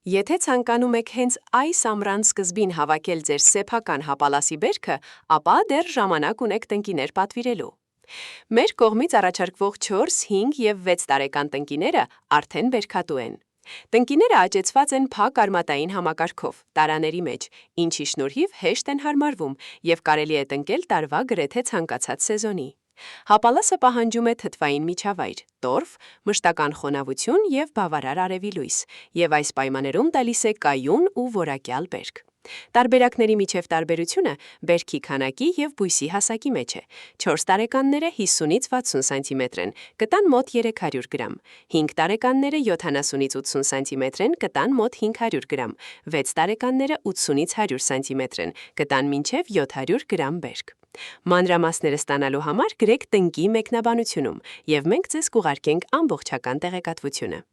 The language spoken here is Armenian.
Եթե ցանկանում եք հենց այս ամռան սկզբին հավաքել ձեր սեփական հապալասի բերքը, ապա դեռ ժամանակ ունեք տնկիներ պատվիրելու։ Մեր կողմից առաջարկվող 4, 5 և 6 տարեկան տնկիները արդեն բերքատու են։ Տնկիները աճեցված են փակ արմատային համակարգով, տարաների մեջ, ինչի շնորհիվ հեշտ են հարմարվում և կարելի է տնկել տարվա գրեթե ցանկացած սեզոնի։ Հապալասը պահանջում է թթվային միջավայր, տորֆ, մշտական խոնավություն և բավարար արևի լույս, և այս պայմաններում տալիս է կայուն ու որակյալ բերք։ Տարբերակների միջև տարբերությունը բերքի քանակի և բույսի հասակի մեջ է։ 4 տարեկանները 50-ից 60 սանտիմետր են, կտան մոտ 300 գրամ, 5 տարեկանները 70-ից 80 սանտիմետր են, կտան մոտ 500 գրամ, 6 տարեկանները 80-ից 100 սանտիմետր են, կտան մինչև 700 գրամ բերք։ Մանրամասները ստանալու համար գրեք տնկի մեկնաբանությունում, և մենք ձեզ կուղարկենք ամբողջական տեղեկատվությունը։